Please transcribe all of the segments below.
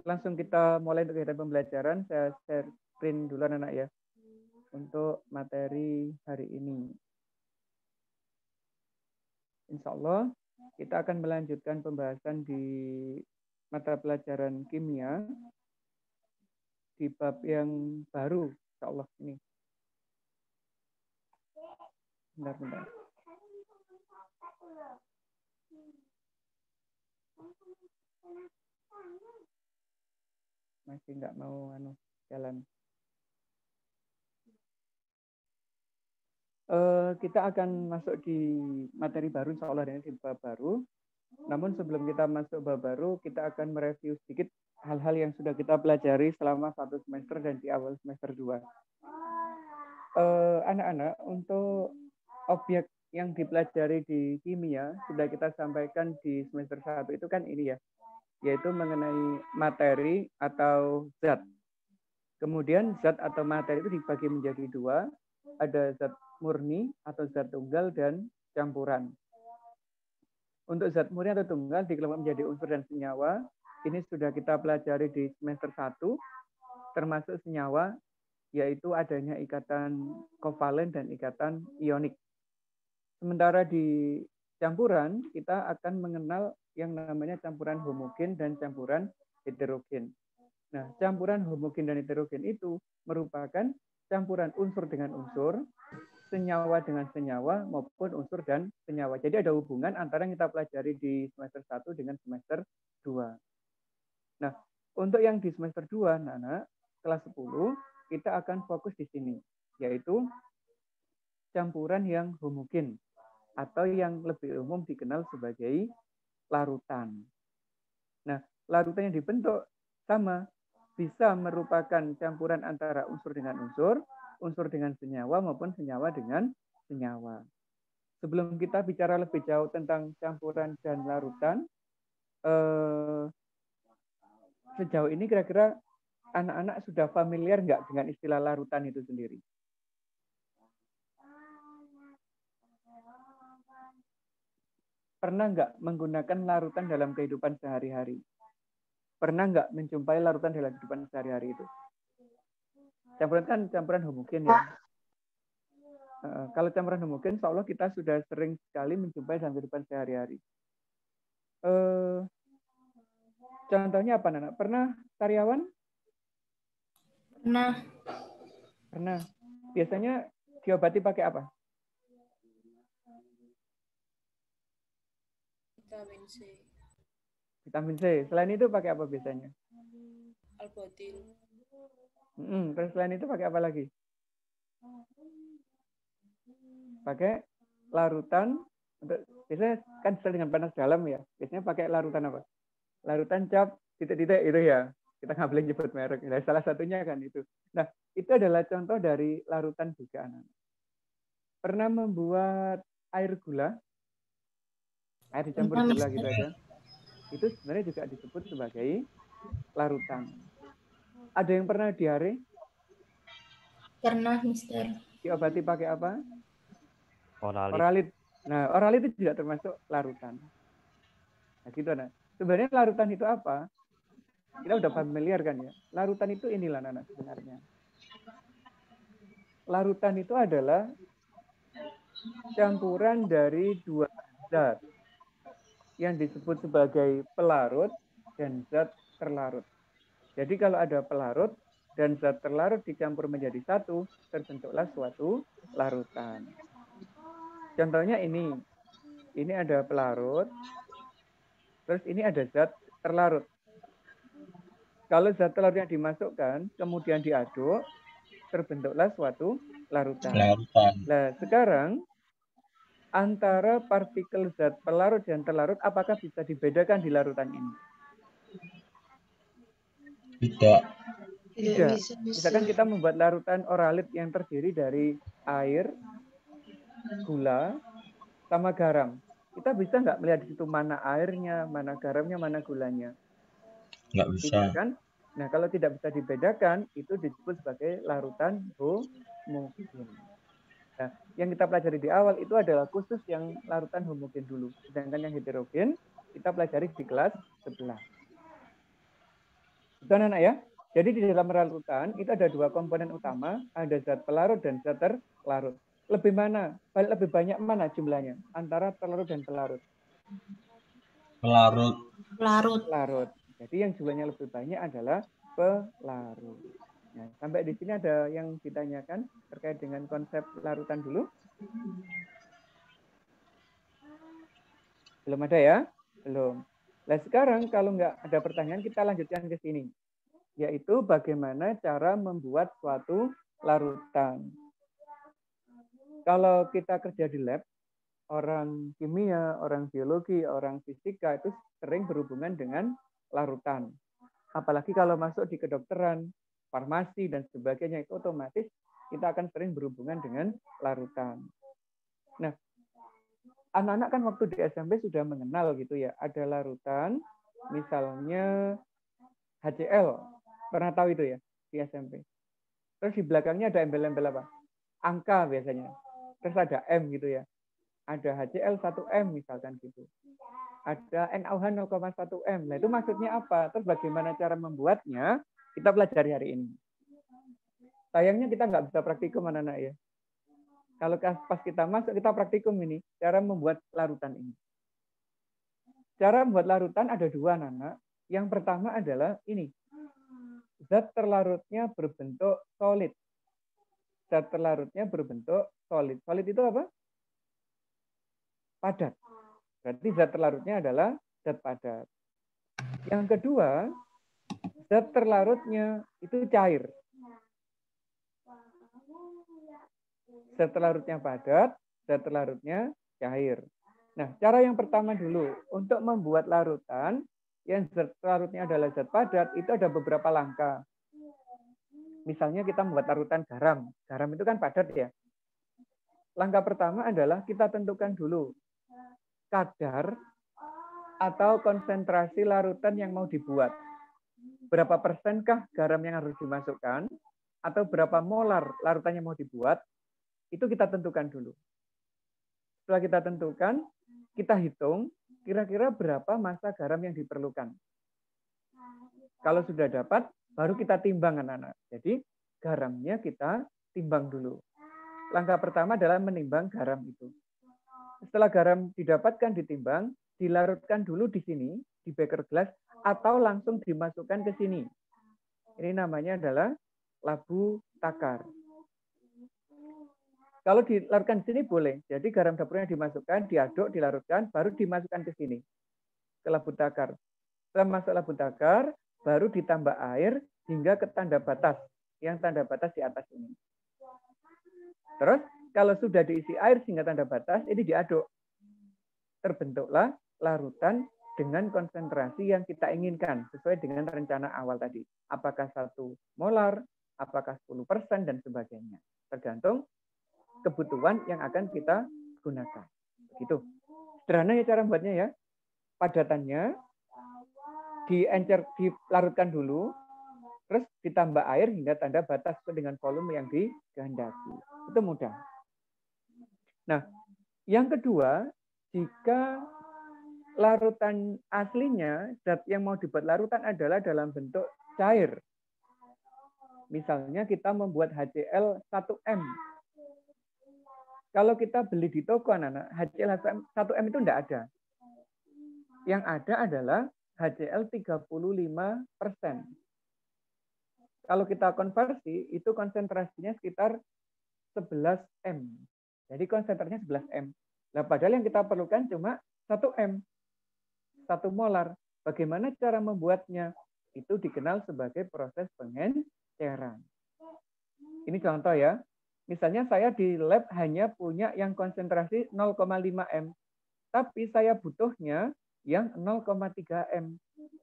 langsung kita mulai untuk kegiatan pembelajaran. Saya share screen dulu anak ya untuk materi hari ini. Insya Allah kita akan melanjutkan pembahasan di mata pelajaran kimia di bab yang baru, insya Allah ini. Bentar. Masih nggak mau jalan. Kita akan masuk di materi baru, insya Allah, di bab baru. Namun sebelum kita masuk bab baru, kita akan mereview sedikit hal-hal yang sudah kita pelajari selama 1 semester dan di awal semester 2. Anak-anak, untuk objek yang dipelajari di kimia sudah kita sampaikan di semester 1 itu kan ini ya, yaitu mengenai materi atau zat. Kemudian zat atau materi itu dibagi menjadi 2, ada zat murni atau zat tunggal dan campuran. Untuk zat murni atau tunggal dikelompokkan menjadi unsur dan senyawa. Ini sudah kita pelajari di semester 1, termasuk senyawa, yaitu adanya ikatan kovalen dan ikatan ionik. Sementara di campuran, kita akan mengenal yang namanya campuran homogen dan campuran heterogen. Nah, campuran homogen dan heterogen itu merupakan campuran unsur dengan unsur, senyawa dengan senyawa, maupun unsur dan senyawa. Jadi ada hubungan antara yang kita pelajari di semester 1 dengan semester 2. Nah, untuk yang di semester 2, anak-anak, kelas 10, kita akan fokus di sini, yaitu campuran yang homogen, atau yang lebih umum dikenal sebagai larutan. Nah, larutan yang dibentuk sama, bisa merupakan campuran antara unsur dengan unsur dengan senyawa, maupun senyawa dengan senyawa. Sebelum kita bicara lebih jauh tentang campuran dan larutan, sejauh ini kira-kira anak-anak sudah familiar nggak dengan istilah larutan itu sendiri? Pernah nggak menggunakan larutan dalam kehidupan sehari-hari? Pernah nggak menjumpai larutan dalam kehidupan sehari-hari itu? Campuran kan campuran homogen ya. Kalau campuran homogen, insya Allah kita sudah sering sekali menjumpai dalam kehidupan sehari-hari. Contohnya apa, Nana? Pernah karyawan? Pernah. Pernah. Biasanya diobati pakai apa? Vitamin C. Vitamin C. Selain itu pakai apa biasanya? Albotil. Terus selain itu pakai apa lagi? Pakai larutan. Biasanya kan sesuai dengan panas dalam ya. Biasanya pakai larutan apa? Larutan cap titik-titik itu ya. Kita nggak boleh nyebut merek. Nah, salah satunya kan itu. Nah, itu adalah contoh dari larutan juga, anak. Pernah membuat air gula? Air dicampur gula gitu aja. Itu sebenarnya juga disebut sebagai larutan. Ada yang pernah diare? Pernah, Mister. Diobati pakai apa? Oralit. Oralit. Nah, oralit itu juga termasuk larutan. Nah, gitu. Nah, sebenarnya larutan itu apa? Kita udah familiar kan ya. Larutan itu inilah, Nana, sebenarnya. Larutan itu adalah campuran dari 2 zat yang disebut sebagai pelarut dan zat terlarut. Jadi kalau ada pelarut dan zat terlarut dicampur menjadi satu, terbentuklah suatu larutan. Contohnya ini ada pelarut, terus ini ada zat terlarut. Kalau zat terlarut yang dimasukkan, kemudian diaduk, terbentuklah suatu larutan. Nah, sekarang antara partikel zat pelarut dan terlarut, apakah bisa dibedakan di larutan ini? Tidak. Tidak. Misalkan kita membuat larutan oralit yang terdiri dari air, gula, sama garam. Kita bisa nggak melihat di situ mana airnya, mana garamnya, mana gulanya? Nggak bisa. Tidak kan? Nah, kalau tidak bisa dibedakan, itu disebut sebagai larutan homogen. Nah, yang kita pelajari di awal itu adalah khusus yang larutan homogen dulu. Sedangkan yang heterogen kita pelajari di kelas 11. Betul anak ya? Jadi di dalam larutan itu ada dua komponen utama, ada zat pelarut dan zat terlarut. Lebih banyak mana jumlahnya antara terlarut dan pelarut? Pelarut. Pelarut. Jadi yang jumlahnya lebih banyak adalah pelarut. Nah, sampai di sini ada yang ditanyakan terkait dengan konsep larutan dulu? Belum ada ya? Belum. Nah sekarang kalau nggak ada pertanyaan kita lanjutkan ke sini. Yaitu bagaimana cara membuat suatu larutan. Kalau kita kerja di lab, orang kimia, orang biologi, orang fisika itu sering berhubungan dengan larutan. Apalagi kalau masuk di kedokteran, farmasi, dan sebagainya, itu otomatis kita akan sering berhubungan dengan larutan. Nah, anak-anak kan waktu di SMP sudah mengenal gitu ya, ada larutan, misalnya HCl, pernah tahu itu ya di SMP. Terus di belakangnya ada embel-embel apa? Angka biasanya. Terus ada M gitu ya. Ada HCl 1M misalkan gitu. Ada NaOH 0,1 M. Nah itu maksudnya apa? Terus bagaimana cara membuatnya? Kita pelajari hari ini. Sayangnya kita nggak bisa praktikum anak-anak ya. Kalau pas kita masuk, kita praktikum ini. Cara membuat larutan ini. Cara membuat larutan ada dua anak-anak. Yang pertama adalah ini. Zat terlarutnya berbentuk solid. Zat terlarutnya berbentuk solid. Solid itu apa? Padat. Berarti zat terlarutnya adalah zat padat. Yang kedua, zat terlarutnya itu cair. Zat terlarutnya padat, zat terlarutnya cair. Nah, cara yang pertama dulu, untuk membuat larutan, yang zat terlarutnya adalah zat padat, itu ada beberapa langkah. Misalnya kita membuat larutan garam. Garam itu kan padat ya. Langkah pertama adalah kita tentukan dulu kadar atau konsentrasi larutan yang mau dibuat. Berapa persenkah garam yang harus dimasukkan? Atau berapa molar larutan yang mau dibuat? Itu kita tentukan dulu. Setelah kita tentukan, kita hitung kira-kira berapa massa garam yang diperlukan. Kalau sudah dapat, baru kita timbang anak-anak. Jadi garamnya kita timbang dulu. Langkah pertama adalah menimbang garam itu. Setelah garam didapatkan ditimbang, dilarutkan dulu di sini, di beker gelas, atau langsung dimasukkan ke sini. Ini namanya adalah labu takar. Kalau dilarutkan di sini boleh. Jadi garam dapurnya dimasukkan, diaduk, dilarutkan, baru dimasukkan ke sini, ke labu takar. Setelah masuk labu takar, baru ditambah air hingga ke tanda batas. Yang tanda batas di atas ini. Terus kalau sudah diisi air sehingga tanda batas, ini diaduk. Terbentuklah larutan dengan konsentrasi yang kita inginkan sesuai dengan rencana awal tadi. Apakah 1 molar, apakah 10% dan sebagainya. Tergantung kebutuhan yang akan kita gunakan. Begitu. Sederhana ya cara membuatnya ya. Padatannya dilarutkan dulu, terus ditambah air hingga tanda batas dengan volume yang dikehendaki. Itu mudah. Nah, yang kedua, jika larutan aslinya, zat yang mau dibuat larutan adalah dalam bentuk cair. Misalnya kita membuat HCl 1M. Kalau kita beli di toko anak-anak, HCl 1M itu enggak ada. Yang ada adalah HCl 35%. Kalau kita konversi, itu konsentrasinya sekitar 11 M. Jadi konsentrasinya 11 M. Nah, padahal yang kita perlukan cuma 1 M. 1 molar. Bagaimana cara membuatnya? Itu dikenal sebagai proses pengenceran. Ini contoh ya. Misalnya saya di lab hanya punya yang konsentrasi 0,5 M. Tapi saya butuhnya yang 0,3 M.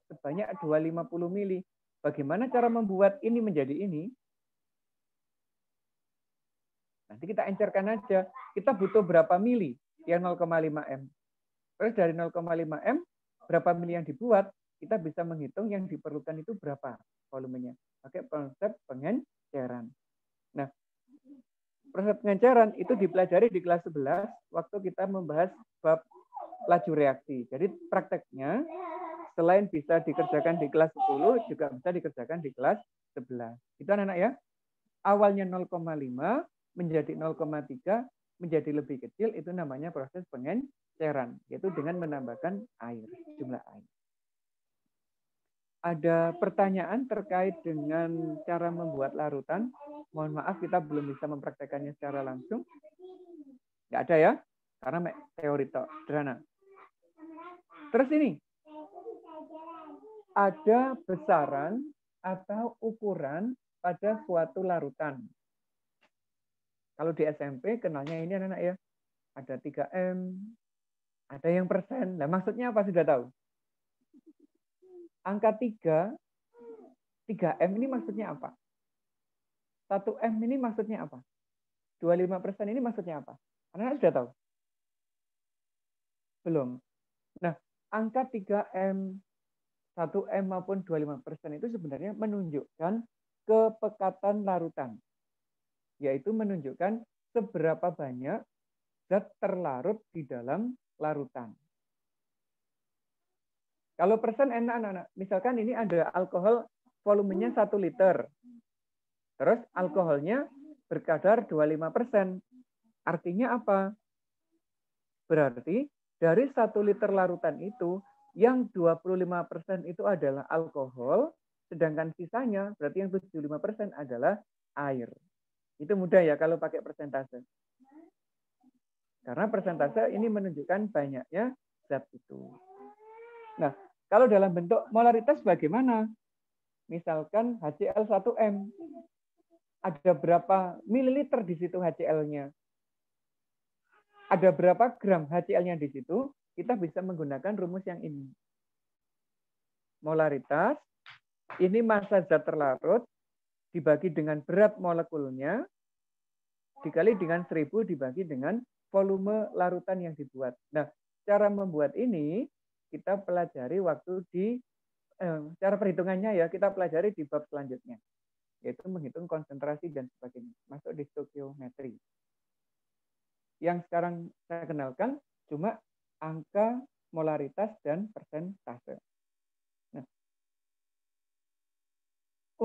Sebanyak 250 mili. Bagaimana cara membuat ini menjadi ini? Nanti kita encerkan aja. Kita butuh berapa mili yang 0,5 M. Terus dari 0,5 M, berapa mili yang dibuat, kita bisa menghitung yang diperlukan itu berapa volumenya. Pakai konsep pengenceran. Nah, proses pengenceran itu dipelajari di kelas 11 waktu kita membahas bab laju reaksi. Jadi prakteknya, selain bisa dikerjakan di kelas 10, juga bisa dikerjakan di kelas 11. Itu anak-anak ya. Awalnya 0,5 menjadi 0,3 menjadi lebih kecil, itu namanya proses pengenceran, yaitu dengan menambahkan air, jumlah air. Ada pertanyaan terkait dengan cara membuat larutan? Mohon maaf, kita belum bisa mempraktekannya secara langsung. Nggak ada ya, karena teori sederhana. Terus ini, ada besaran atau ukuran pada suatu larutan. Kalau di SMP kenalnya ini anak-anak ya, ada 3M, ada yang persen. Nah, maksudnya apa sudah tahu? Angka 3M ini maksudnya apa? 1M ini maksudnya apa? 25% ini maksudnya apa? Anak-anak sudah tahu? Belum. Nah, angka 3M, 1M maupun 25% itu sebenarnya menunjukkan kepekatan larutan. Yaitu menunjukkan seberapa banyak zat terlarut di dalam larutan. Kalau persen enak anak-anak. Misalkan ini ada alkohol volumenya 1 liter. Terus alkoholnya berkadar 25%. Artinya apa? Berarti dari 1 liter larutan itu, yang 25% itu adalah alkohol, sedangkan sisanya, berarti yang 75% adalah air. Itu mudah ya kalau pakai persentase. Karena persentase ini menunjukkan banyaknya zat itu. Nah, kalau dalam bentuk molaritas bagaimana? Misalkan HCl1M. Ada berapa mililiter di situ HCl-nya? Ada berapa gram HCl-nya di situ? Kita bisa menggunakan rumus yang ini. Molaritas, ini massa zat terlarut, dibagi dengan berat molekulnya, dikali dengan 1000 dibagi dengan volume larutan yang dibuat. Nah, cara membuat ini kita pelajari waktu di cara perhitungannya ya, kita pelajari di bab selanjutnya, yaitu menghitung konsentrasi dan sebagainya, masuk di stoikiometri. Yang sekarang saya kenalkan cuma angka molaritas dan persentase. Nah,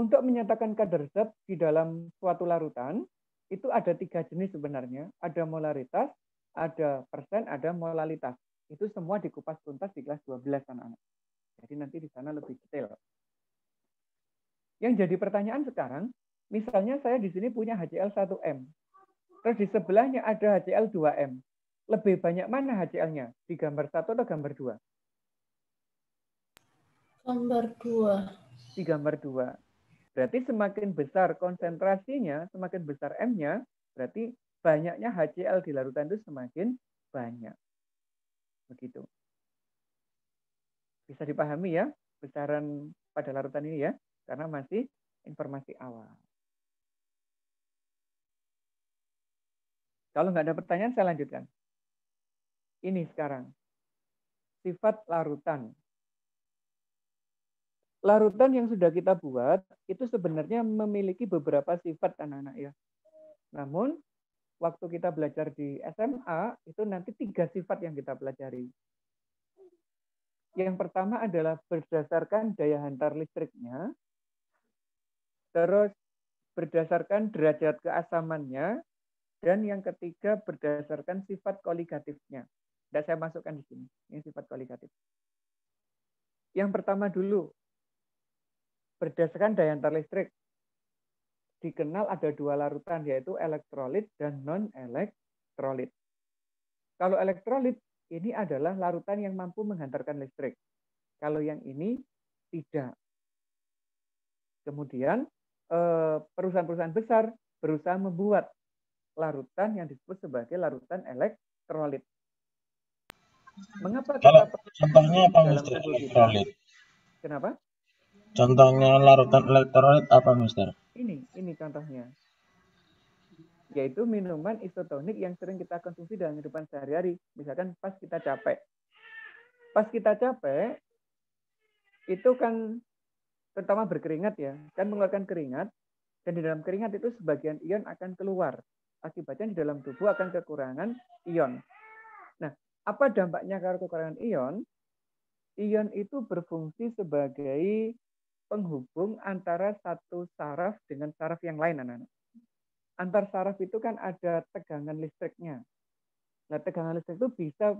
untuk menyatakan kadar zat di dalam suatu larutan, itu ada 3 jenis sebenarnya. Ada molaritas, ada persen, ada molalitas. Itu semua dikupas tuntas di kelas 12 anak-anak. Jadi nanti di sana lebih detail. Yang jadi pertanyaan sekarang, misalnya saya di sini punya HCl1M. Terus di sebelahnya ada HCl2M. Lebih banyak mana HCl-nya? Di gambar 1 atau gambar 2? Gambar 2. Di gambar 2. Berarti semakin besar konsentrasinya, semakin besar M-nya, berarti banyaknya HCl di larutan itu semakin banyak. Begitu. Bisa dipahami ya, besaran pada larutan ini ya, karena masih informasi awal. Kalau nggak ada pertanyaan, saya lanjutkan. Ini sekarang, sifat larutan. Larutan yang sudah kita buat, itu sebenarnya memiliki beberapa sifat anak-anak ya. Namun, waktu kita belajar di SMA, itu nanti 3 sifat yang kita pelajari. Yang pertama adalah berdasarkan daya hantar listriknya, terus berdasarkan derajat keasamannya, dan yang ketiga berdasarkan sifat koligatifnya. Tidak saya masukkan di sini, ini sifat koligatif. Yang pertama dulu, berdasarkan daya hantar listrik. Dikenal ada 2 larutan, yaitu elektrolit dan non-elektrolit. Kalau elektrolit, ini adalah larutan yang mampu menghantarkan listrik. Kalau yang ini, tidak. Kemudian, perusahaan-perusahaan besar berusaha membuat larutan yang disebut sebagai larutan elektrolit. Mengapa Kalau kita contohnya apa dalam Mister tubuh kita? elektrolit? Kenapa? Contohnya larutan elektrolit apa Mister? Ini contohnya. Yaitu minuman isotonik yang sering kita konsumsi dalam kehidupan sehari-hari. Misalkan pas kita capek. Pas kita capek, itu kan terutama berkeringat ya, kan mengeluarkan keringat, dan di dalam keringat itu sebagian ion akan keluar. Akibatnya di dalam tubuh akan kekurangan ion. Nah, apa dampaknya kalau kekurangan ion? Ion itu berfungsi sebagai penghubung antara satu saraf dengan saraf yang lain, anak-anak. Antar saraf itu kan ada tegangan listriknya. Nah, tegangan listrik itu bisa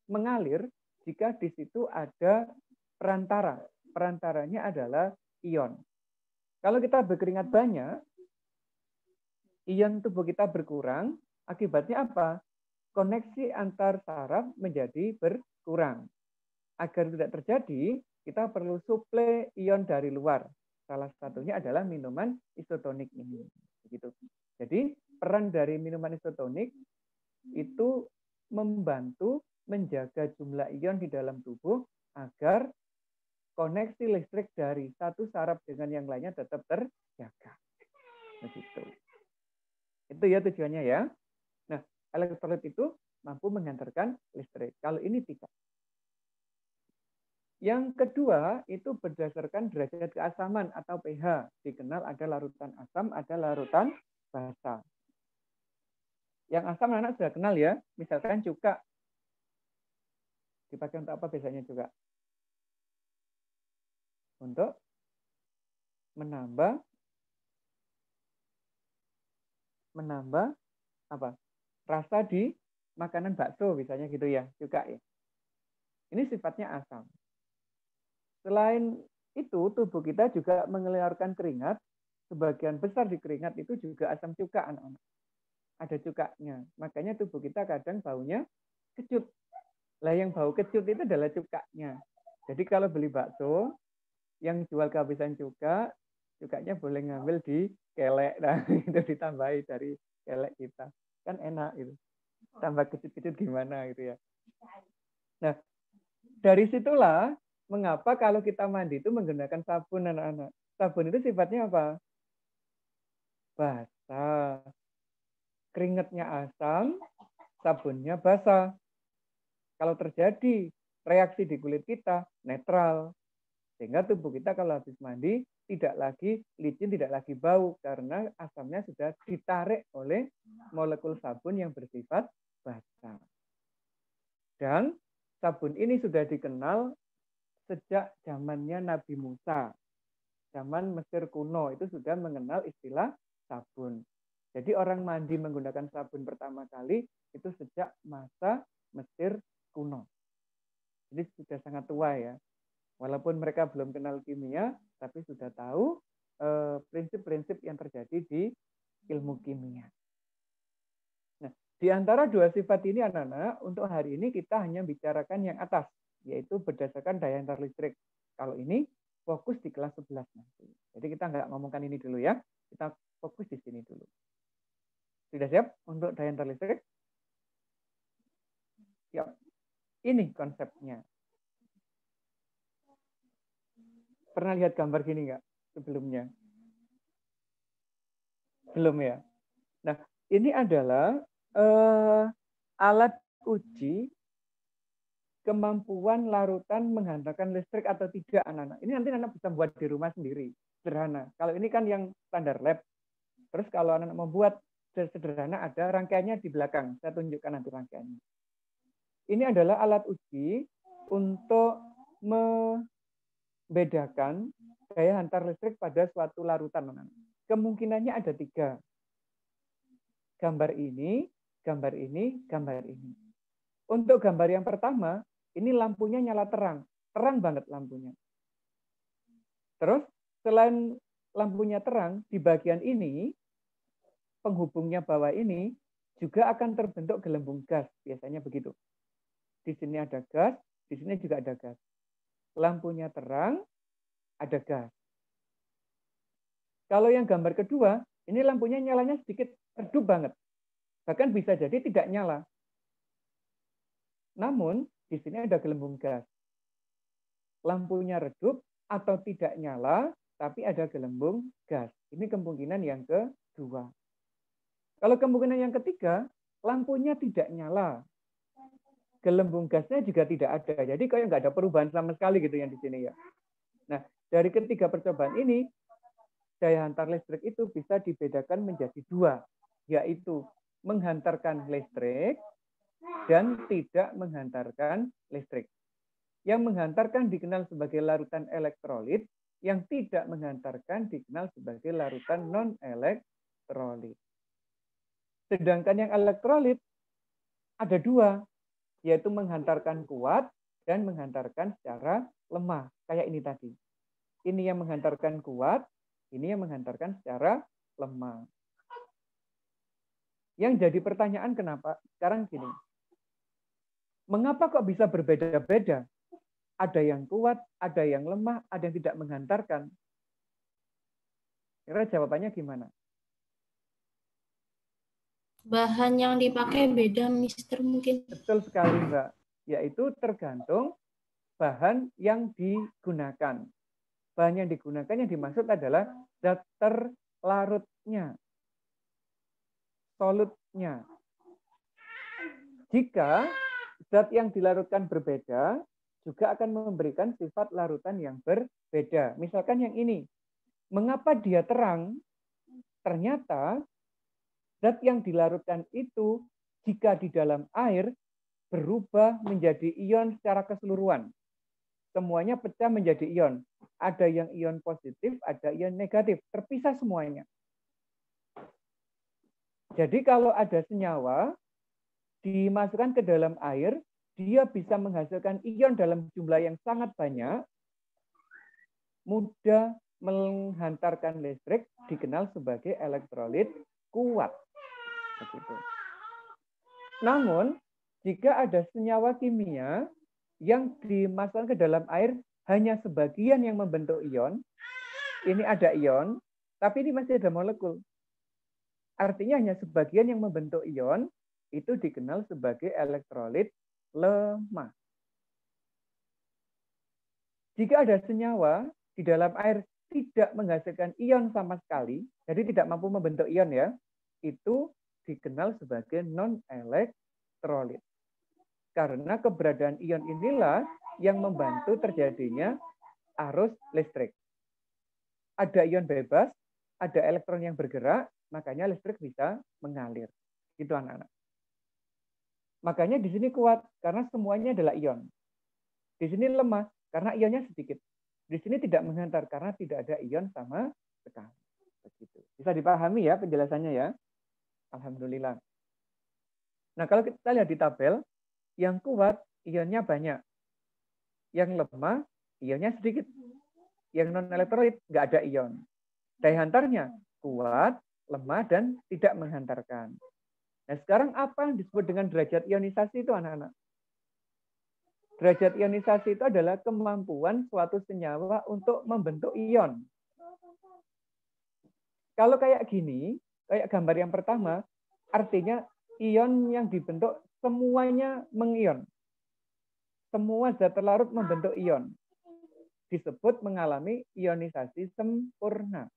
mengalir jika di situ ada perantara. Perantaranya adalah ion. Kalau kita berkeringat banyak, ion tubuh kita berkurang. Akibatnya apa? Koneksi antar saraf menjadi berkurang. Agar tidak terjadi, kita perlu suplai ion dari luar. Salah satunya adalah minuman isotonik ini. Begitu. Jadi peran dari minuman isotonik itu membantu menjaga jumlah ion di dalam tubuh agar koneksi listrik dari satu saraf dengan yang lainnya tetap terjaga. Begitu. Itu ya tujuannya ya. Nah, elektrolit itu mampu menghantarkan listrik. Kalau ini tidak. Yang kedua, itu berdasarkan derajat keasaman atau pH. Dikenal ada larutan asam, ada larutan basa. Yang asam anak sudah kenal ya. Misalkan cuka. Dipakai untuk apa biasanya cuka? Untuk menambah apa? Rasa di makanan bakso misalnya gitu ya, cuka ya. Ini sifatnya asam. Selain itu, tubuh kita juga mengeluarkan keringat. Sebagian besar di keringat itu juga asam cuka, anak-anak. Ada cukanya. Makanya tubuh kita kadang baunya kecut. Lah yang bau kecut itu adalah cukanya. Jadi kalau beli bakso, yang jual kehabisan cuka, cukanya boleh ngambil di kelek. Nah, itu ditambahi dari kelek kita. Kan enak itu. Tambah kecut-kecut gimana gitu ya. Nah, dari situlah mengapa kalau kita mandi itu menggunakan sabun, anak-anak. Sabun itu sifatnya apa? Basah. Keringatnya asam, sabunnya basah. Kalau terjadi reaksi di kulit kita, netral. Sehingga tubuh kita kalau habis mandi tidak lagi licin, tidak lagi bau. Karena asamnya sudah ditarik oleh molekul sabun yang bersifat basah. Dan sabun ini sudah dikenal sejak zamannya Nabi Musa. Zaman Mesir kuno itu sudah mengenal istilah sabun. Jadi orang mandi menggunakan sabun pertama kali itu sejak masa Mesir kuno. Jadi sudah sangat tua ya. Walaupun mereka belum kenal kimia, tapi sudah tahu prinsip-prinsip yang terjadi di ilmu kimia. Nah, di antara dua sifat ini anak-anak, untuk hari ini kita hanya bicarakan yang atas, yaitu berdasarkan daya antar listrik. Kalau ini fokus di kelas 11 nanti. Jadi kita nggak ngomongkan ini dulu ya. Kita fokus di sini dulu. Sudah siap untuk daya antar listrik? Ya. Ini konsepnya. Pernah lihat gambar gini nggak sebelumnya? Belum ya? Nah, ini adalah alat uji kemampuan larutan menghantarkan listrik atau tidak, anak-anak. Ini nanti anak bisa buat di rumah sendiri, sederhana. Kalau ini kan yang standar lab. Terus kalau anak membuat sederhana ada rangkaiannya di belakang. Saya tunjukkan nanti rangkaiannya. Ini adalah alat uji untuk membedakan daya hantar listrik pada suatu larutan, anak-anak. Kemungkinannya ada 3. Gambar ini, gambar ini, gambar ini. Untuk gambar yang pertama, ini lampunya nyala terang. Terang banget lampunya. Terus, selain lampunya terang, di bagian ini, penghubungnya bawah ini, juga akan terbentuk gelembung gas. Biasanya begitu. Di sini ada gas, di sini juga ada gas. Lampunya terang, ada gas. Kalau yang gambar kedua, ini lampunya nyalanya sedikit redup banget. Bahkan bisa jadi tidak nyala. Namun, di sini ada gelembung gas. Lampunya redup atau tidak nyala, tapi ada gelembung gas. Ini kemungkinan yang kedua. Kalau kemungkinan yang ketiga, lampunya tidak nyala. Gelembung gasnya juga tidak ada. Jadi kayak nggak ada perubahan sama sekali gitu yang di sini ya. Nah, dari ketiga percobaan ini, daya hantar listrik itu bisa dibedakan menjadi 2, yaitu menghantarkan listrik dan tidak menghantarkan listrik. Yang menghantarkan dikenal sebagai larutan elektrolit, yang tidak menghantarkan dikenal sebagai larutan non-elektrolit. Sedangkan yang elektrolit ada dua, yaitu menghantarkan kuat dan menghantarkan secara lemah. Kayak ini tadi. Ini yang menghantarkan kuat, ini yang menghantarkan secara lemah. Yang jadi pertanyaan kenapa? Sekarang gini. Mengapa kok bisa berbeda-beda? Ada yang kuat, ada yang lemah, ada yang tidak menghantarkan. Kira jawabannya gimana? Bahan yang dipakai beda, Mister, mungkin. Betul sekali, Mbak. Yaitu tergantung bahan yang digunakan. Bahan yang digunakan yang dimaksud adalah zat terlarutnya, solutnya. Jika zat yang dilarutkan berbeda, juga akan memberikan sifat larutan yang berbeda. Misalkan yang ini, mengapa dia terang? Ternyata zat yang dilarutkan itu jika di dalam air berubah menjadi ion secara keseluruhan. Semuanya pecah menjadi ion. Ada yang ion positif, ada ion negatif. Terpisah semuanya. Jadi kalau ada senyawa dimasukkan ke dalam air, dia bisa menghasilkan ion dalam jumlah yang sangat banyak, mudah menghantarkan listrik, dikenal sebagai elektrolit kuat. Begitu. Namun, jika ada senyawa kimia yang dimasukkan ke dalam air hanya sebagian yang membentuk ion, ini ada ion, tapi ini masih ada molekul. Artinya hanya sebagian yang membentuk ion, itu dikenal sebagai elektrolit lemah. Jika ada senyawa di dalam air tidak menghasilkan ion sama sekali, jadi tidak mampu membentuk ion ya, itu dikenal sebagai non-elektrolit. Karena keberadaan ion inilah yang membantu terjadinya arus listrik. Ada ion bebas, ada elektron yang bergerak, makanya listrik bisa mengalir. Itu anak-anak. Makanya di sini kuat, karena semuanya adalah ion. Di sini lemah, karena ionnya sedikit. Di sini tidak menghantar, karena tidak ada ion sama sekali. Begitu. Bisa dipahami ya penjelasannya ya? Alhamdulillah. Nah, kalau kita lihat di tabel, yang kuat ionnya banyak. Yang lemah ionnya sedikit. Yang non-elektrolit nggak ada ion. Daya hantarnya kuat, lemah, dan tidak menghantarkan. Nah, sekarang apa yang disebut dengan derajat ionisasi itu anak-anak? Derajat ionisasi itu adalah kemampuan suatu senyawa untuk membentuk ion. Kalau kayak gini, kayak gambar yang pertama, artinya ion yang dibentuk semuanya mengion. Semua zat terlarut membentuk ion. Disebut mengalami ionisasi sempurna.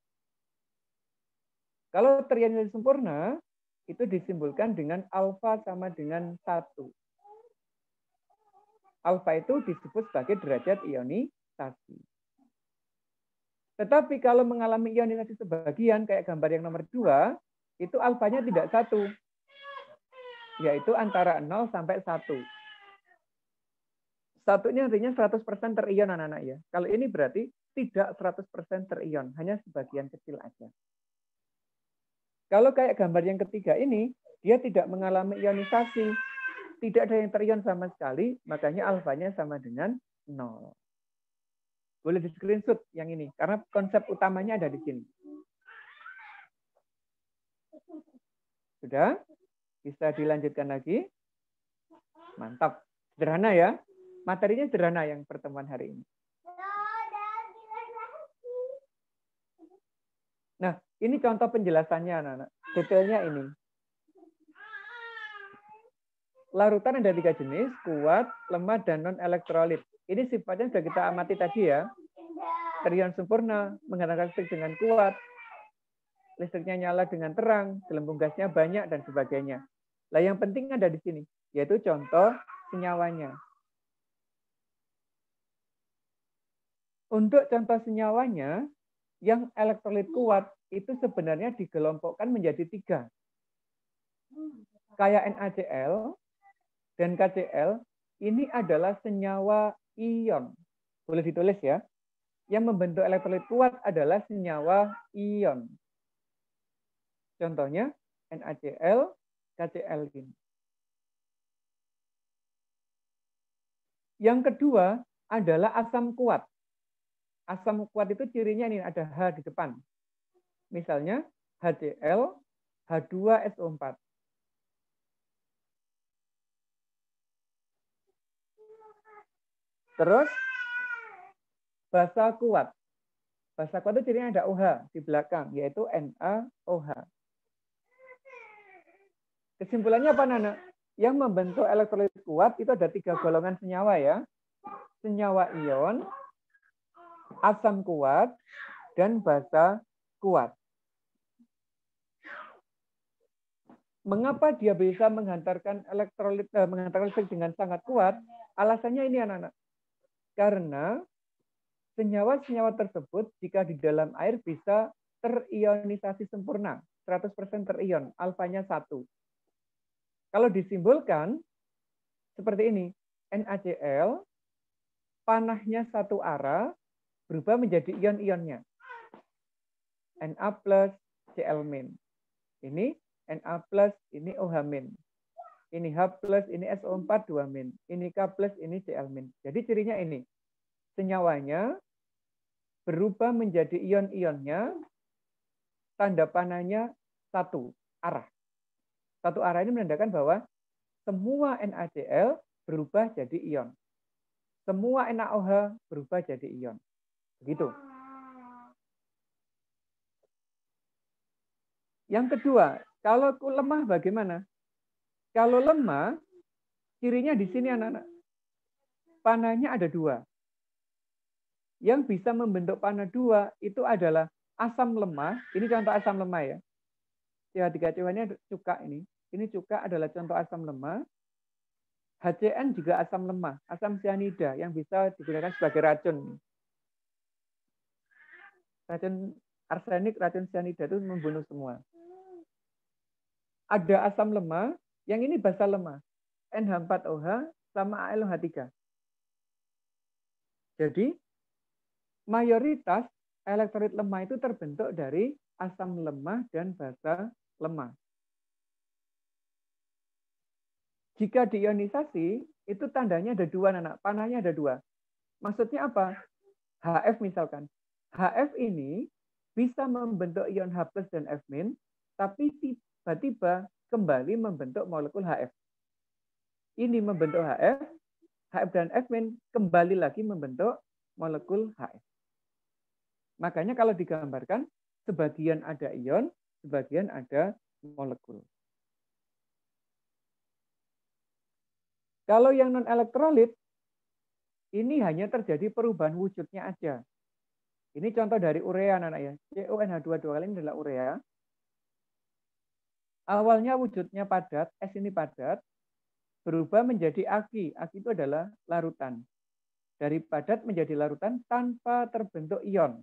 Kalau terionisasi sempurna, itu disimbolkan dengan alfa sama dengan 1. Alfa itu disebut sebagai derajat ionisasi. Tetapi kalau mengalami ionisasi sebagian, kayak gambar yang nomor 2, itu alfanya tidak 1. Yaitu antara 0 sampai 1. 1 ini artinya 100% terion anak-anak ya. Kalau ini berarti tidak 100% terion, hanya sebagian kecil aja. Kalau kayak gambar yang ketiga ini, dia tidak mengalami ionisasi. Tidak ada yang terion sama sekali, makanya alfanya sama dengan 0. Boleh di screenshot yang ini, karena konsep utamanya ada di sini. Sudah? Bisa dilanjutkan lagi? Mantap. Sederhana ya? Materinya sederhana yang pertemuan hari ini. Nah, ini contoh penjelasannya anak-anak. Detailnya ini. Larutan ada 3 jenis, kuat, lemah, dan non-elektrolit. Ini sifatnya sudah kita amati tadi ya. Terion sempurna, menghantarkan listrik dengan kuat, listriknya nyala dengan terang, gelembung gasnya banyak, dan sebagainya. Nah, yang penting ada di sini, yaitu contoh senyawanya. Untuk contoh senyawanya, yang elektrolit kuat itu sebenarnya dikelompokkan menjadi 3. Kayak NaCl dan KCl, ini adalah senyawa ion. Boleh ditulis ya. Yang membentuk elektrolit kuat adalah senyawa ion. Contohnya NaCl, KCl. Yang kedua adalah asam kuat. Asam kuat itu cirinya ini ada H di depan. Misalnya HCl, H2SO4. Terus basa kuat. Basa kuat itu cirinya ada OH di belakang, yaitu NaOH. Kesimpulannya apa, Nana? Yang membentuk elektrolit kuat itu ada 3 golongan senyawa ya. Senyawa ion, asam kuat, dan basa kuat. Mengapa dia bisa menghantarkan menghantarkan listrik dengan sangat kuat? Alasannya ini, anak-anak. Karena senyawa-senyawa tersebut jika di dalam air bisa terionisasi sempurna, 100% terion, alfanya 1. Kalau disimbolkan seperti ini, NaCl, panahnya satu arah, berubah menjadi ion-ionnya. Na+, Cl-. Ini Na+, ini OH-. Ini H+, ini SO4 2-. Ini K+, ini Cl-. Jadi cirinya ini. Senyawanya berubah menjadi ion-ionnya, tanda panahnya satu arah. Satu arah ini menandakan bahwa semua NaCl berubah jadi ion. Semua NaOH berubah jadi ion. Begitu. Yang kedua, kalau lemah bagaimana? Kalau lemah, cirinya di sini, anak-anak. Panahnya ada 2. Yang bisa membentuk panah 2 itu adalah asam lemah. Ini contoh asam lemah ya. CH3COH ini cuka ini. Ini cuka adalah contoh asam lemah. HCN juga asam lemah, asam cyanida yang bisa digunakan sebagai racun. Racun arsenik, racun cyanida itu membunuh semua. Ada asam lemah, yang ini basa lemah. NH4OH sama AlOH3. Jadi, mayoritas elektrolit lemah itu terbentuk dari asam lemah dan basa lemah. Jika diionisasi, itu tandanya ada 2, anak. Panahnya ada 2. Maksudnya apa? HF misalkan. HF ini bisa membentuk ion H+ dan F-, tapi tiba-tiba kembali membentuk molekul HF. Ini membentuk HF, HF dan F- kembali lagi membentuk molekul HF. Makanya kalau digambarkan, sebagian ada ion, sebagian ada molekul. Kalau yang non-elektrolit, ini hanya terjadi perubahan wujudnya aja. Ini contoh dari urea, anak ya. CONH2 2 kali ini adalah urea. Awalnya wujudnya padat, S ini padat, berubah menjadi Ag. Ag itu adalah larutan. Dari padat menjadi larutan tanpa terbentuk ion.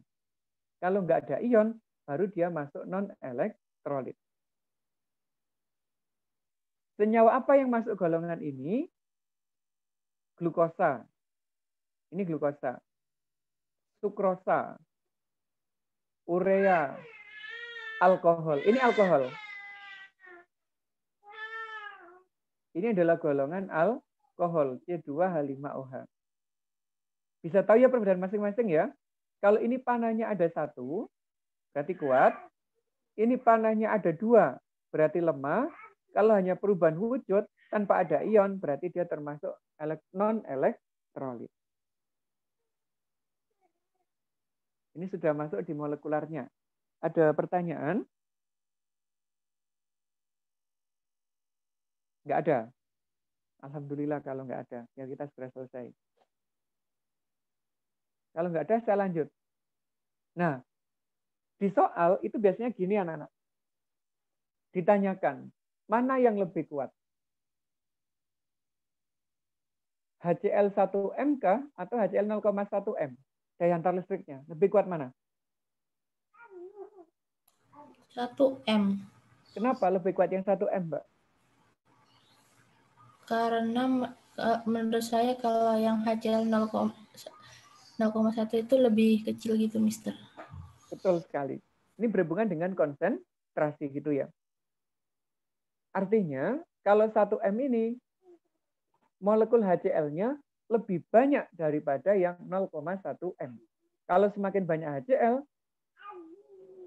Kalau nggak ada ion, baru dia masuk non-elektrolit. Senyawa apa yang masuk golongan ini? Glukosa. Ini glukosa. Sukrosa. Urea. Alkohol. Ini alkohol. Ini adalah golongan alkohol, C2H5OH. Bisa tahu ya perbedaan masing-masing ya. Kalau ini panahnya ada 1, berarti kuat. Ini panahnya ada 2, berarti lemah. Kalau hanya perubahan wujud tanpa ada ion, berarti dia termasuk non-elektrolit. Ini sudah masuk di molekularnya. Ada pertanyaan? Nggak ada. Alhamdulillah kalau nggak ada. Ya kita sudah selesai. Kalau nggak ada, saya lanjut. Nah, di soal itu biasanya gini anak-anak. Ditanyakan, mana yang lebih kuat? HCl1M kah atau HCl 0,1M? Daya hantar listriknya. Lebih kuat mana? 1M. Kenapa lebih kuat yang 1M, Mbak? Karena Menurut saya kalau yang HCl 0,1 itu lebih kecil gitu, Mister. Betul sekali. Ini berhubungan dengan konsentrasi gitu ya. Artinya, kalau 1M ini molekul HCl-nya lebih banyak daripada yang 0,1M. Kalau semakin banyak HCl,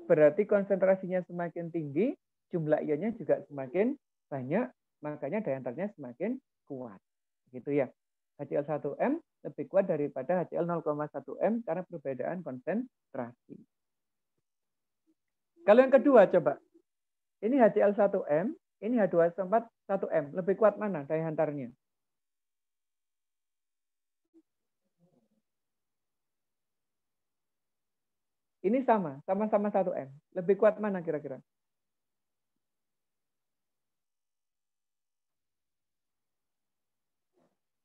berarti konsentrasinya semakin tinggi, jumlah ionnya juga semakin banyak, makanya daya antarnya semakin kuat. Gitu ya. HCl1M lebih kuat daripada HCl 0,1M karena perbedaan konsentrasi. Kalau yang kedua coba. Ini HCl1M, ini H2SO4 1M. Lebih kuat mana daya hantarnya? Ini sama-sama 1M. Lebih kuat mana kira-kira?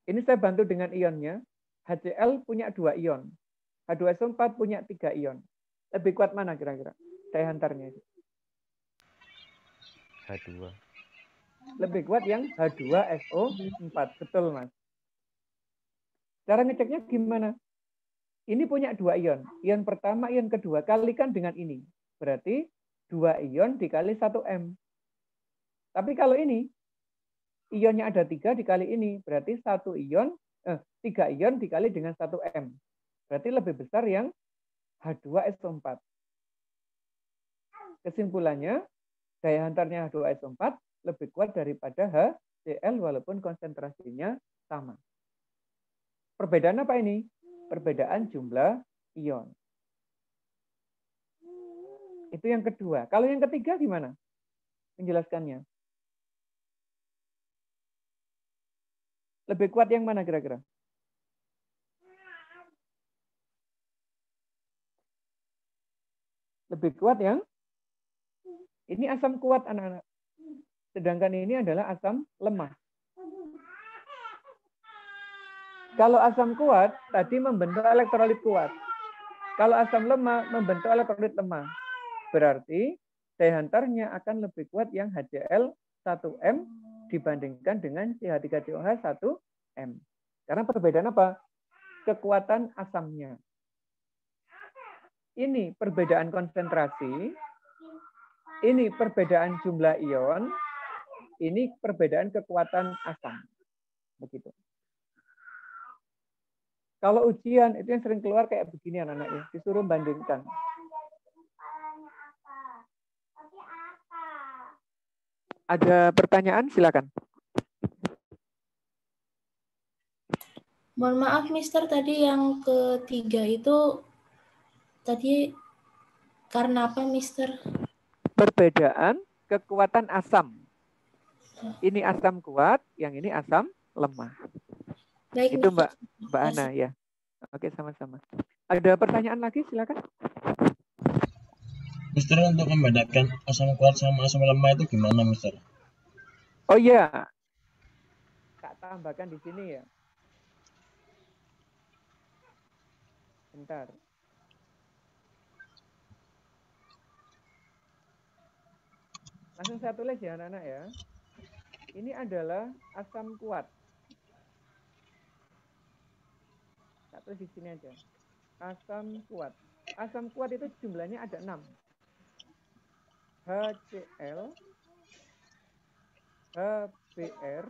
Ini saya bantu dengan ionnya. HCl punya 2 ion. H2SO4 punya 3 ion. Lebih kuat mana kira-kira daya hantarnya? H2. Lebih kuat yang H2SO4. Betul, Mas. Cara ngeceknya gimana? Ini punya 2 ion. Ion pertama, ion kedua. Kalikan dengan ini. Berarti 2 ion dikali 1M. Tapi kalau ini, ionnya ada 3 dikali ini. Berarti 3 ion dikali dengan 1M. Berarti lebih besar yang H2SO4. Kesimpulannya, daya hantarnya H2SO4 lebih kuat daripada HCl walaupun konsentrasinya sama. Perbedaan apa ini? Perbedaan jumlah ion. Itu yang kedua. Kalau yang ketiga gimana menjelaskannya? Lebih kuat yang mana kira-kira? Lebih kuat yang ini asam kuat anak-anak. Sedangkan ini adalah asam lemah. Kalau asam kuat tadi membentuk elektrolit kuat. Kalau asam lemah membentuk elektrolit lemah. Berarti daya hantarnya akan lebih kuat yang HCl 1M dibandingkan dengan CH3COH 1M. Karena perbedaan apa? Kekuatan asamnya. Ini perbedaan konsentrasi, ini perbedaan jumlah ion, ini perbedaan kekuatan asam. Begitu. Kalau ujian itu yang sering keluar kayak begini anak-anak ya, disuruh bandingkan. Ada pertanyaan? Silakan. Mohon maaf, Mister, tadi yang ketiga itu tadi karena apa, Mister? Perbedaan kekuatan asam. Ini asam kuat, yang ini asam lemah. Baik, Itu Mister. Mbak Ana ya. Oke, sama-sama. Ada pertanyaan lagi? Silakan. Mister, untuk membedakan asam kuat sama asam lemah itu gimana, Mister? Oh iya. Tak tambahkan di sini ya. Bentar. Langsung saya tulis ya anak-anak ya. Ini adalah asam kuat. Tak tulis di sini aja. Asam kuat. Asam kuat itu jumlahnya ada 6. HCl, HBr,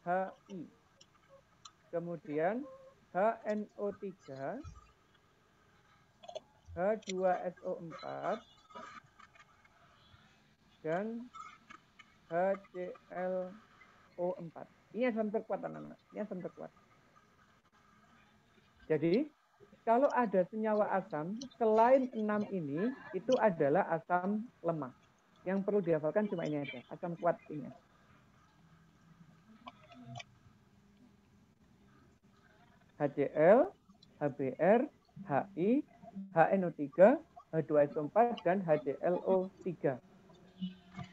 HI. Kemudian HNO3, H2SO4, dan HClO4. Ini asam terkuat, anak-anak. Ini asam terkuat. Jadi, kalau ada senyawa asam, selain 6 ini, itu adalah asam lemah. Yang perlu dihafalkan cuma ini aja, asam kuat ini. HCl, HBr, HI, HNO3, H2SO4, dan HClO3.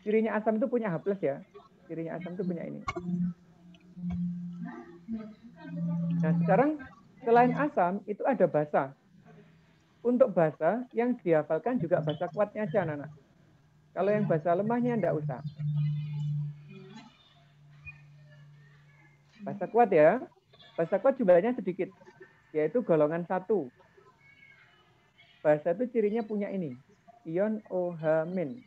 Cirinya asam itu punya H+ ya. Cirinya asam itu punya ini. Nah, sekarang selain asam, itu ada basa. Untuk basa, yang dihafalkan juga basa kuatnya aja, anak-anak. Kalau yang basa lemahnya enggak usah. Basa kuat ya. Basa kuat jumlahnya sedikit, yaitu golongan 1. Basa itu cirinya punya ini, ion OH-.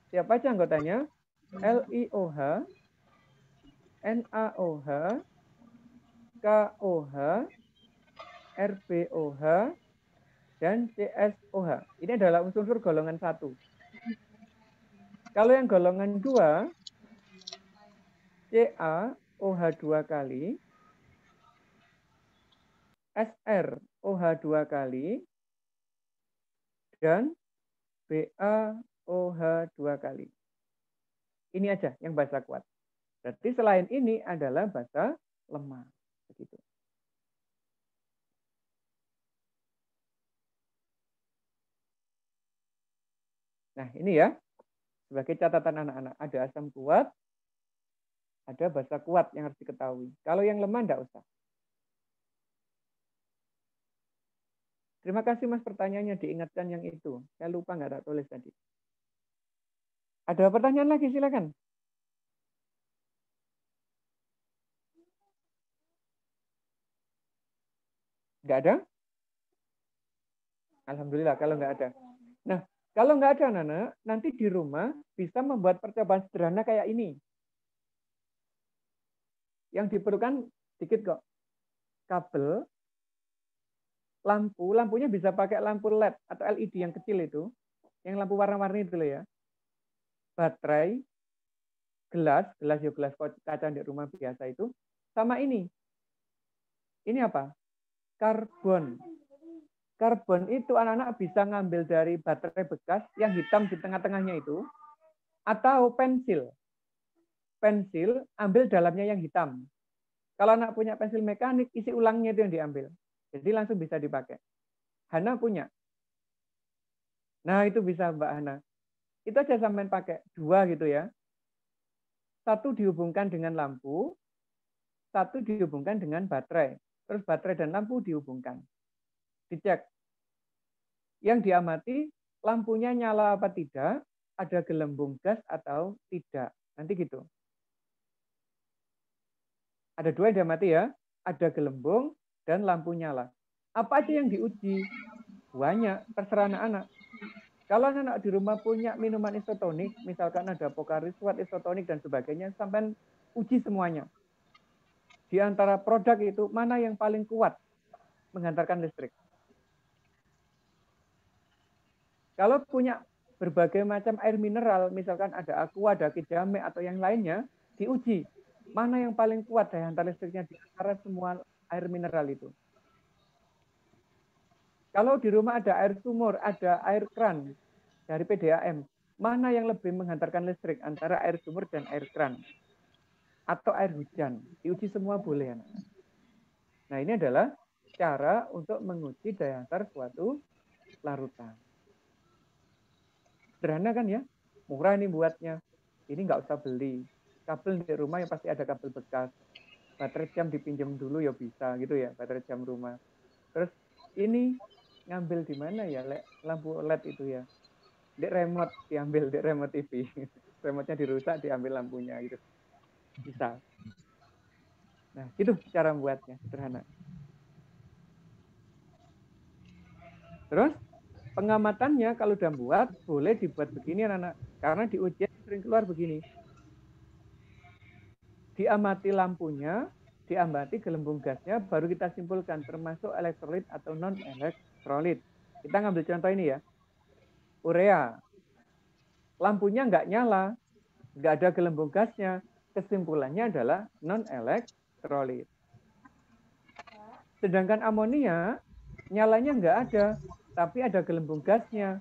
Siapa aja anggotanya? LiOH, NaOH, KOH, RbOH, dan CSOH. Ini adalah unsur-unsur golongan 1. Kalau yang golongan 2, CaOH 2 kali, SrOH 2 kali, dan BaOH 2 kali. Ini aja yang basa kuat. Berarti selain ini adalah basa lemah. Begitu. Nah, ini ya. Sebagai catatan anak-anak, ada asam kuat, ada basa kuat yang harus diketahui. Kalau yang lemah, enggak usah. Terima kasih Mas pertanyaannya, diingatkan yang itu. Saya lupa nggak tak tulis tadi. Ada pertanyaan lagi, silakan. Nggak ada? Alhamdulillah kalau nggak ada. Nah, kalau nggak ada anak-anak, nanti di rumah bisa membuat percobaan sederhana kayak ini. Yang diperlukan sedikit kok. Kabel, lampunya bisa pakai lampu LED atau LED yang kecil itu. Yang lampu warna-warni itu loh ya. Baterai, gelas kaca di rumah biasa itu. Sama ini. Ini apa? Karbon. Karbon itu anak-anak bisa ngambil dari baterai bekas yang hitam di tengah-tengahnya itu. Atau pensil. Pensil, ambil dalamnya yang hitam. Kalau anak punya pensil mekanik, isi ulangnya itu yang diambil. Jadi langsung bisa dipakai. Hana punya. Nah, itu bisa Mbak Hana. Itu aja sampean pakai. 2 gitu ya. 1 dihubungkan dengan lampu, 1 dihubungkan dengan baterai. Terus baterai dan lampu dihubungkan. Dicek. Yang diamati, lampunya nyala apa tidak, ada gelembung gas atau tidak. Nanti gitu. Ada 2 yang diamati ya. Ada gelembung dan lampu nyala. Apa aja yang diuji? Banyak, terserah anak-anak. Kalau anak di rumah punya minuman isotonik, misalkan ada Pocari Sweat, isotonik, dan sebagainya, sampai uji semuanya. Di antara produk itu, mana yang paling kuat menghantarkan listrik? Kalau punya berbagai macam air mineral, misalkan ada Aqua, ada Kijame, atau yang lainnya, diuji. Mana yang paling kuat daya hantar listriknya di antara semua air mineral itu? Kalau di rumah ada air sumur, ada air kran dari PDAM, mana yang lebih menghantarkan listrik antara air sumur dan air kran? Atau air hujan? Diuji semua boleh. Nah, ini adalah cara untuk menguji daya hantar suatu larutan. Sederhana kan ya? Murah nih buatnya. Ini nggak usah beli. Kabel di rumah yang pasti ada kabel bekas. Baterai jam dipinjam dulu ya bisa gitu ya, baterai jam rumah. Terus ini ngambil di mana ya lampu LED itu ya? Di remote diambil, di remote TV. Remote-nya dirusak, diambil lampunya gitu. Bisa. Nah, itu cara membuatnya, sederhana. Terus pengamatannya kalau udah buat, boleh dibuat begini anak-anak. Karena di ujian sering keluar begini. Diamati lampunya, diamati gelembung gasnya, baru kita simpulkan termasuk elektrolit atau non-elektrolit. Kita ngambil contoh ini ya. Urea. Lampunya nggak nyala, nggak ada gelembung gasnya. Kesimpulannya adalah non-elektrolit. Sedangkan amonia, nyalanya nggak ada, tapi ada gelembung gasnya.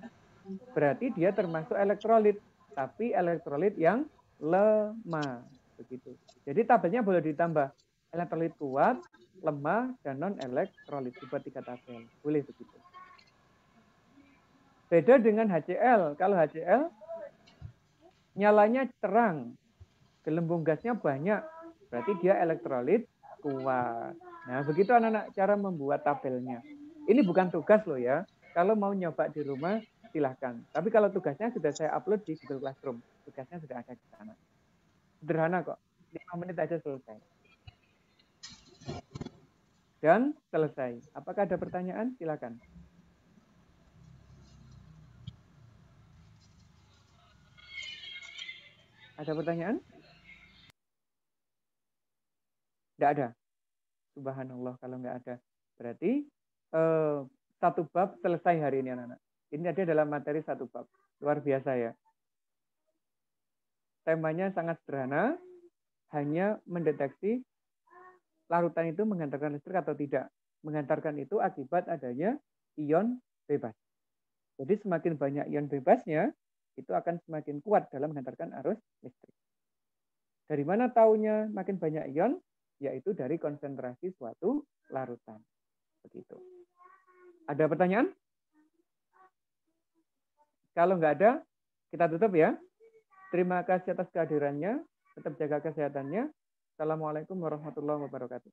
Berarti dia termasuk elektrolit, tapi elektrolit yang lemah. Begitu. Jadi tabelnya boleh ditambah. Elektrolit kuat, lemah, dan non-elektrolit. Dibuat 3 tabel. Boleh begitu. Beda dengan HCl. Kalau HCl, nyalanya terang. Gelembung gasnya banyak. Berarti dia elektrolit kuat. Nah, begitu anak-anak cara membuat tabelnya. Ini bukan tugas loh ya. Kalau mau nyoba di rumah, silahkan. Tapi kalau tugasnya sudah saya upload di Google Classroom. Tugasnya sudah ada di sana. Sederhana kok. 5 menit aja selesai. Dan selesai. Apakah ada pertanyaan? Silakan. Ada pertanyaan? Tidak ada. Subhanallah kalau nggak ada. Berarti satu bab selesai hari ini anak-anak. Ini ada dalam materi satu bab. Luar biasa ya. Temanya sangat sederhana. Hanya mendeteksi larutan itu menghantarkan listrik atau tidak. Menghantarkan itu akibat adanya ion bebas. Jadi semakin banyak ion bebasnya, itu akan semakin kuat dalam menghantarkan arus listrik. Dari mana taunya makin banyak ion? Yaitu dari konsentrasi suatu larutan. Begitu. Ada pertanyaan? Kalau nggak ada, kita tutup ya. Terima kasih atas kehadirannya. Tetap jaga kesehatannya. Assalamualaikum warahmatullahi wabarakatuh.